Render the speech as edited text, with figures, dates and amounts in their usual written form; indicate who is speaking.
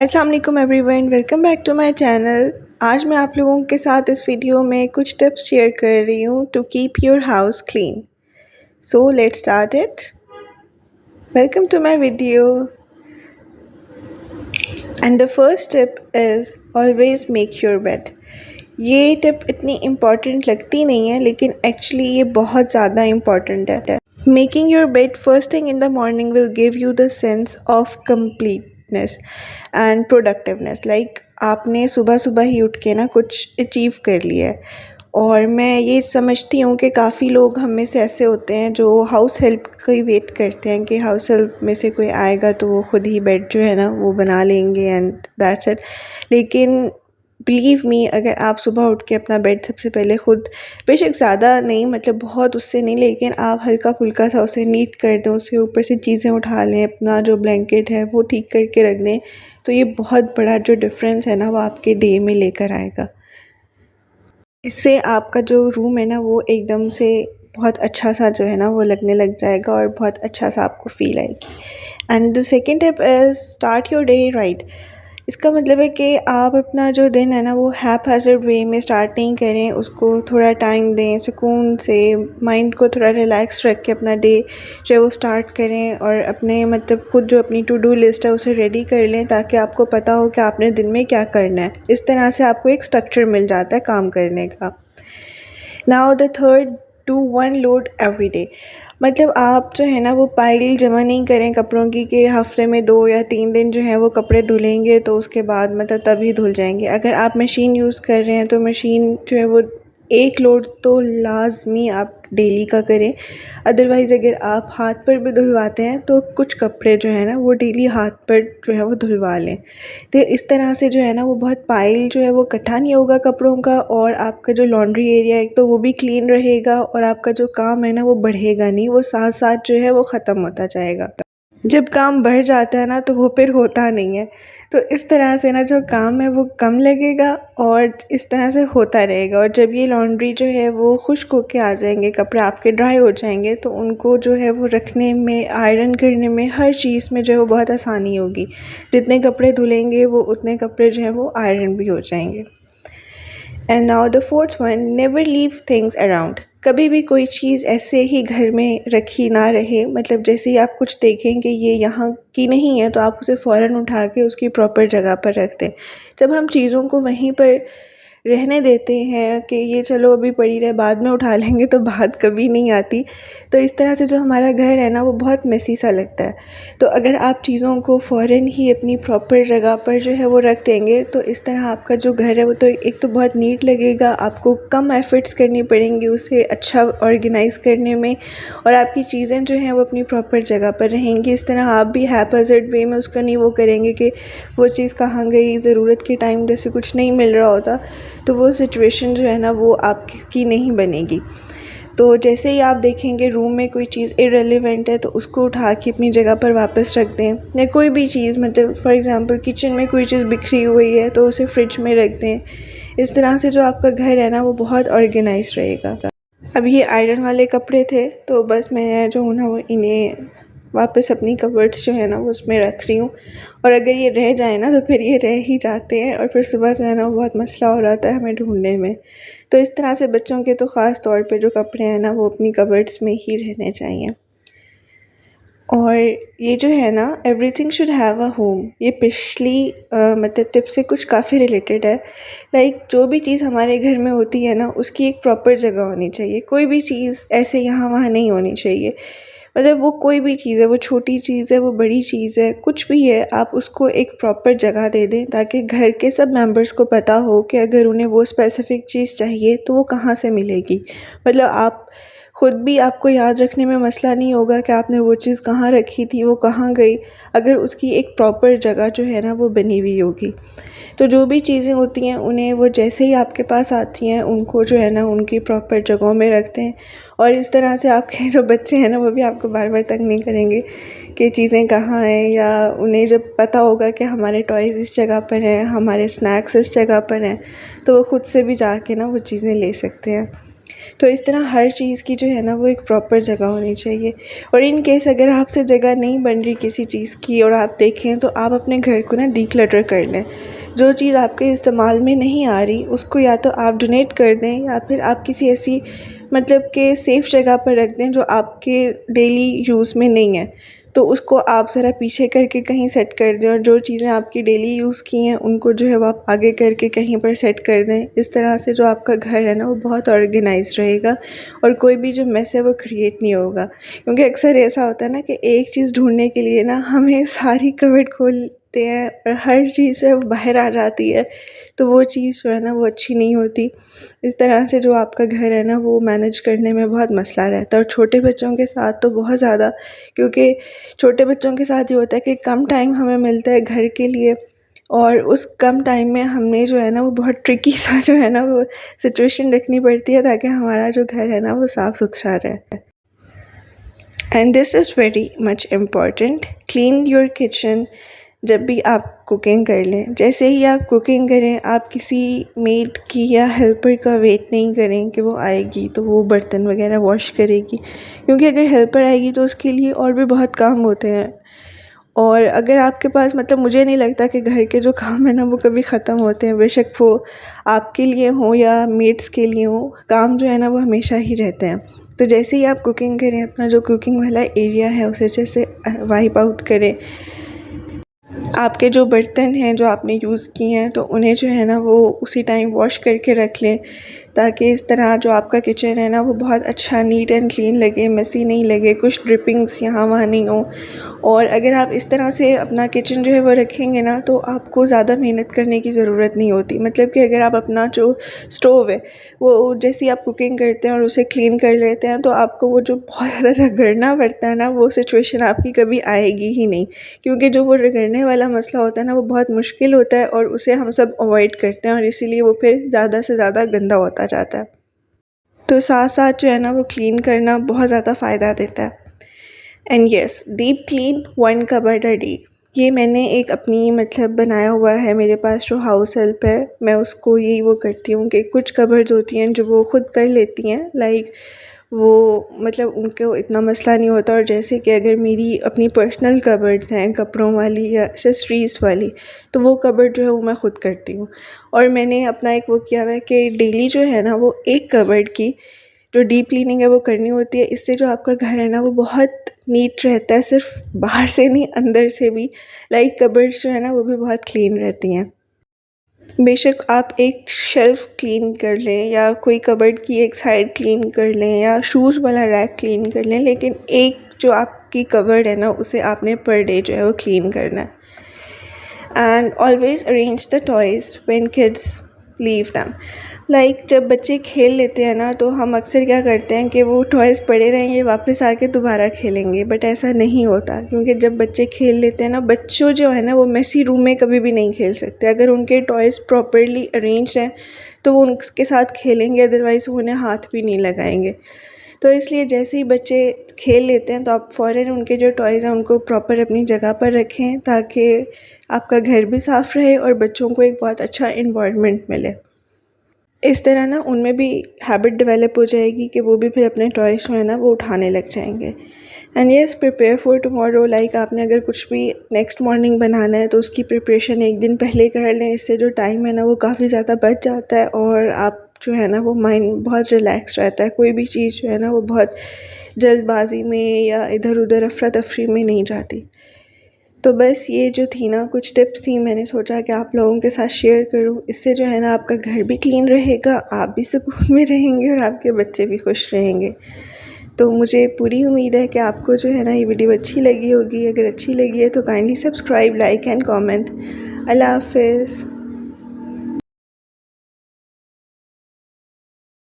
Speaker 1: अस्सलाम वालेकुम everyone, welcome back to my channel. आज मैं आप लोगों के साथ इस वीडियो में कुछ टिप्स शेयर कर रही हूँ to keep your house clean. So let's start it. Welcome to my video and the first tip is always make your bed. ये टिप इतनी इम्पॉर्टेंट लगती नहीं है, लेकिन एक्चुअली ये बहुत ज़्यादा इम्पॉर्टेंट है। Making your bed first thing in the morning will give you the sense of completeness and productiveness. Like आपने सुबह सुबह ही उठ के ना कुछ अचीव कर लिया है। और मैं ये समझती हूँ कि काफ़ी लोग हम में से ऐसे होते हैं जो हाउस हेल्प की वेट करते हैं कि हाउस हेल्प में से कोई आएगा तो वो खुद ही बेड जो है ना वो बना लेंगे एंड दैट्स इट। लेकिन बिलीव मी, अगर आप सुबह उठ के अपना बेड सबसे पहले खुद, बेशक ज़्यादा नहीं, मतलब बहुत उससे नहीं, लेकिन आप हल्का फुल्का सा उसे नीट कर दें, उसके ऊपर से चीज़ें उठा लें, अपना जो ब्लैंकेट है वो ठीक करके रख दें, तो ये बहुत बड़ा जो डिफरेंस है ना वो आपके डे में लेकर आएगा। इससे आपका जो रूम है ना वो एकदम से बहुत अच्छा सा जो है ना वो लगने लग जाएगा और बहुत अच्छा सा आपको फील आएगी। And the second tip is start your day right. इसका मतलब है कि आप अपना जो दिन है ना वो हैपहैज़र्ड वे में स्टार्ट नहीं करें, उसको थोड़ा टाइम दें, सुकून से माइंड को थोड़ा रिलैक्स रख के अपना डे जो है वो स्टार्ट करें और अपने मतलब खुद जो अपनी टू डू लिस्ट है उसे रेडी कर लें, ताकि आपको पता हो कि आपने दिन में क्या करना है। इस तरह से आपको एक स्ट्रक्चर मिल जाता है काम करने का। Now the third, do one load every day. मतलब आप जो है ना वो पाइल जमा नहीं करें कपड़ों की कि हफ्ते में 2 या 3 दिन जो है वो कपड़े धुलेंगे तो उसके बाद मतलब तभी धुल जाएंगे। अगर आप मशीन यूज़ कर रहे हैं तो मशीन जो है वो एक लोड तो लाजमी आप डेली का करें। अदरवाइज़ अगर आप हाथ पर भी धुलवाते हैं तो कुछ कपड़े जो है ना वो डेली हाथ पर जो है वो धुलवा लें। तो इस तरह से जो है ना वो बहुत पाइल जो है वो इकट्ठा नहीं होगा कपड़ों का, और आपका जो लॉन्ड्री एरिया है एक तो वो भी क्लीन रहेगा और आपका जो काम है ना वो बढ़ेगा नहीं, वो साथ साथ जो है वो ख़त्म होता जाएगा। जब काम बढ़ जाता है ना तो वो फिर होता नहीं है। तो इस तरह से ना जो काम है वो कम लगेगा और इस तरह से होता रहेगा। और जब ये लॉन्ड्री जो है वो खुश्क होके आ जाएंगे, कपड़े आपके ड्राई हो जाएंगे, तो उनको जो है वो रखने में, आयरन करने में, हर चीज़ में जो है वो बहुत आसानी होगी। जितने कपड़े धुलेंगे वो उतने कपड़े जो है वो आयरन भी हो जाएंगे। And now the fourth one, never leave things around. कभी भी कोई चीज़ ऐसे ही घर में रखी ना रहे। मतलब जैसे ही आप कुछ देखें कि ये यहाँ की नहीं है तो आप उसे फ़ौरन उठा के उसकी प्रॉपर जगह पर रख दें। जब हम चीज़ों को वहीं पर रहने देते हैं कि ये चलो अभी पड़ी रहे, बाद में उठा लेंगे, तो बात कभी नहीं आती। तो इस तरह से जो हमारा घर है ना वो बहुत मेसी सा लगता है। तो अगर आप चीज़ों को फ़ौरन ही अपनी प्रॉपर जगह पर जो है वो रख देंगे तो इस तरह आपका जो घर है वो तो एक तो बहुत नीट लगेगा, आपको कम एफ़र्ट्स करनी पड़ेंगी उसे अच्छा ऑर्गेनाइज़ करने में, और आपकी चीज़ें जो हैं वो अपनी प्रॉपर जगह पर रहेंगी। इस तरह आप भी हैपहैज़र्ड वे में उसका नहीं वो करेंगे कि वो चीज़ कहाँ गई, ज़रूरत के टाइम जैसे कुछ नहीं मिल रहा होता, तो वो सिचुएशन जो है ना वो आपकी नहीं बनेगी। तो जैसे ही आप देखेंगे रूम में कोई चीज़ इर्रेलेवेंट है तो उसको उठा के अपनी जगह पर वापस रख दें। या कोई भी चीज़, मतलब फॉर एग्ज़ाम्पल किचन में कोई चीज़ बिखरी हुई है तो उसे फ्रिज में रख दें। इस तरह से जो आपका घर है ना वो बहुत ऑर्गेनाइज़ रहेगा। अब ये आयरन वाले कपड़े थे तो बस मैं जो हूँ ना वो इन्हें वापस अपनी कबर्ड्स जो है ना वो उसमें रख रही हूँ। और अगर ये रह जाए ना तो फिर ये रह ही जाते हैं और फिर सुबह जो है ना वो बहुत मसला हो जाता है हमें ढूंढने में। तो इस तरह से बच्चों के तो ख़ास तौर पे जो कपड़े हैं ना वो अपनी कबर्ड्स में ही रहने चाहिए। और ये जो है ना everything should have a home, ये पिछली मतलब टिप से कुछ काफ़ी रिलेटेड है। लाइक जो भी चीज़ हमारे घर में होती है ना उसकी एक प्रॉपर जगह होनी चाहिए। कोई भी चीज़ ऐसे यहाँ वहाँ नहीं होनी चाहिए। मतलब वो कोई भी चीज़ है, वो छोटी चीज़ है, वो बड़ी चीज़ है, कुछ भी है, आप उसको एक प्रॉपर जगह दे दें ताकि घर के सब मेंबर्स को पता हो कि अगर उन्हें वो स्पेसिफ़िक चीज़ चाहिए तो वो कहाँ से मिलेगी। मतलब आप खुद भी, आपको याद रखने में मसला नहीं होगा कि आपने वो चीज़ कहाँ रखी थी, वो कहाँ गई, अगर उसकी एक प्रॉपर जगह जो है ना वो बनी हुई होगी। तो जो भी चीज़ें होती हैं उन्हें वो जैसे ही आपके पास आती हैं उनको जो है ना उनकी प्रॉपर जगहों में रखते हैं। और इस तरह से आपके जो बच्चे हैं ना वो भी आपको बार बार तंग नहीं करेंगे कि चीज़ें कहाँ हैं, या उन्हें जब पता होगा कि हमारे टॉयज़ इस जगह पर हैं, हमारे स्नैक्स इस जगह पर हैं, तो वो खुद से भी जाके ना वो चीज़ें ले सकते हैं। तो इस तरह हर चीज़ की जो है ना वो एक प्रॉपर जगह होनी चाहिए। और इन केस अगर आपसे जगह नहीं बन रही किसी चीज़ की और आप देखें तो आप अपने घर को ना डीक्लटर कर लें। जो चीज़ आपके इस्तेमाल में नहीं आ रही उसको या तो आप डोनेट कर दें या फिर आप किसी ऐसी मतलब कि सेफ़ जगह पर रख दें जो आपके डेली यूज़ में नहीं है। तो उसको आप ज़रा पीछे करके कहीं सेट कर दें और जो चीज़ें आपकी डेली यूज़ की हैं उनको जो है वो आप आगे करके कहीं पर सेट कर दें। इस तरह से जो आपका घर है ना वो बहुत ऑर्गेनाइज़्ड रहेगा और कोई भी जो मेस है वो क्रिएट नहीं होगा। क्योंकि अक्सर ऐसा होता है ना कि एक चीज़ ढूँढने के लिए ना हमें सारी कबर्ड खोलते हैं और हर चीज़ जो है वो बाहर आ जाती है, तो वो चीज़ जो है ना वो अच्छी नहीं होती। इस तरह से जो आपका घर है ना वो मैनेज करने में बहुत मसला रहता है और छोटे बच्चों के साथ तो बहुत ज़्यादा, क्योंकि छोटे बच्चों के साथ ये होता है कि कम टाइम हमें मिलता है घर के लिए और उस कम टाइम में हमें जो है ना वो बहुत ट्रिकी सा जो है ना वो सिचुएशन रखनी पड़ती है ताकि हमारा जो घर है ना वो साफ़ सुथरा रहे। And this is very much important, clean your kitchen. जब भी आप कुकिंग कर लें, जैसे ही आप कुकिंग करें आप किसी मेड की या हेल्पर का वेट नहीं करें कि वो आएगी तो वो बर्तन वगैरह वॉश करेगी, क्योंकि अगर हेल्पर आएगी तो उसके लिए और भी बहुत काम होते हैं। और अगर आपके पास मतलब मुझे नहीं लगता कि घर के जो काम है ना वो कभी ख़त्म होते हैं, बेशक वो आपके लिए हों या मेड्स के लिए हों, काम जो है ना वो हमेशा ही रहते हैं। तो जैसे ही आप कुकिंग करें अपना जो कुकिंग वाला एरिया है उसे अच्छे से वाइप आउट करें। आपके जो बर्तन हैं जो आपने यूज़ किए हैं तो उन्हें जो है ना वो उसी टाइम वॉश करके रख लें, ताकि इस तरह जो आपका किचन है ना वो बहुत अच्छा नीट एंड क्लीन लगे, मेसी नहीं लगे, कुछ ड्रिपिंग्स यहाँ वहाँ नहीं हो। और अगर आप इस तरह से अपना किचन जो है वो रखेंगे ना तो आपको ज़्यादा मेहनत करने की ज़रूरत नहीं होती। मतलब कि अगर आप अपना जो स्टोव है वो जैसे ही आप कुकिंग करते हैं और उसे क्लीन कर लेते हैं तो आपको वो जो बहुत ज़्यादा रगड़ना पड़ता है ना वो सिचुएशन आपकी कभी आएगी ही नहीं, क्योंकि जो वो रगड़ने वाला मसला होता है ना वो बहुत मुश्किल होता है और उसे हम सब अवॉइड करते हैं और इसीलिए वो फिर ज़्यादा से ज़्यादा गंदा होता जाता है। तो साथ साथ जो है ना वो क्लीन करना बहुत ज़्यादा फ़ायदा देता है। And yes, deep clean one cupboard a day, ये मैंने एक अपनी मतलब बनाया हुआ है। मेरे पास जो हाउस हेल्प है मैं उसको यही वो करती हूँ कि कुछ कबर्ड्स होती हैं जो वो खुद कर लेती हैं, लाइक वो मतलब उनको इतना मसला नहीं होता। और जैसे कि अगर मेरी अपनी पर्सनल कबर्ड्स हैं कपड़ों वाली या एक्सेसरीज़ वाली, तो वो कबर्ड जो है वो मैं ख़ुद करती हूँ। और मैंने अपना एक वो किया हुआ है कि डेली जो है ना वो एक कबर्ड की जो डीप क्लीनिंग है वो करनी होती है। इससे जो आपका घर है ना वो बहुत नीट रहता है, सिर्फ बाहर से नहीं अंदर से भी। लाइक कबर्ड्स जो है ना वो भी बहुत क्लीन रहती हैं। बेशक आप एक शेल्फ़ क्लीन कर लें या कोई कबर्ड की एक साइड क्लीन कर लें या शूज़ वाला रैक क्लीन कर लें, लेकिन एक जो आपकी कबर्ड है ना उसे आपने पर डे जो है वो क्लीन करना है। And always arrange the toys when kids leave them. Like जब बच्चे खेल लेते हैं ना तो हम अक्सर क्या करते हैं कि वो टॉयज़ पड़े रहेंगे, वापस आके दोबारा खेलेंगे, बट ऐसा नहीं होता। क्योंकि जब बच्चे खेल लेते हैं ना, बच्चों जो है ना वो मेसी रूम में कभी भी नहीं खेल सकते। अगर उनके टॉयज़ प्रॉपरली अरेंज्ड हैं तो वो उनके साथ खेलेंगे, अदरवाइज़ वो उन्हें हाथ भी नहीं लगाएंगे। तो इसलिए जैसे ही बच्चे खेल लेते हैं तो आप फ़ौरन उनके जो टॉयज़ हैं उनको प्रॉपर अपनी जगह पर रखें, ताकि आपका घर भी साफ़ रहे और बच्चों को एक बहुत अच्छा एनवायरनमेंट मिले। इस तरह ना उनमें भी हैबिट डेवलप हो जाएगी कि वो भी फिर अपने टॉयज़ जो है ना वो उठाने लग जाएंगे। And yes, prepare for tomorrow. Like आपने अगर कुछ भी नेक्स्ट मॉर्निंग बनाना है तो उसकी प्रिपरेशन एक दिन पहले कर लें। इससे जो टाइम है ना वो काफ़ी ज़्यादा बच जाता है और आप जो है ना वो माइंड बहुत रिलैक्स रहता है। कोई भी चीज़ जो है ना वो बहुत जल्दबाजी में या इधर उधर अफरा तफरी में नहीं जाती। तो बस ये जो थी ना कुछ टिप्स थी, मैंने सोचा कि आप लोगों के साथ शेयर करूं। इससे जो है ना आपका घर भी क्लीन रहेगा, आप भी सुकून में रहेंगे और आपके बच्चे भी खुश रहेंगे। तो मुझे पूरी उम्मीद है कि आपको जो है ना ये वीडियो अच्छी लगी होगी। अगर अच्छी लगी है तो kindly subscribe, like and comment. अल्लाह हाफ़िज़।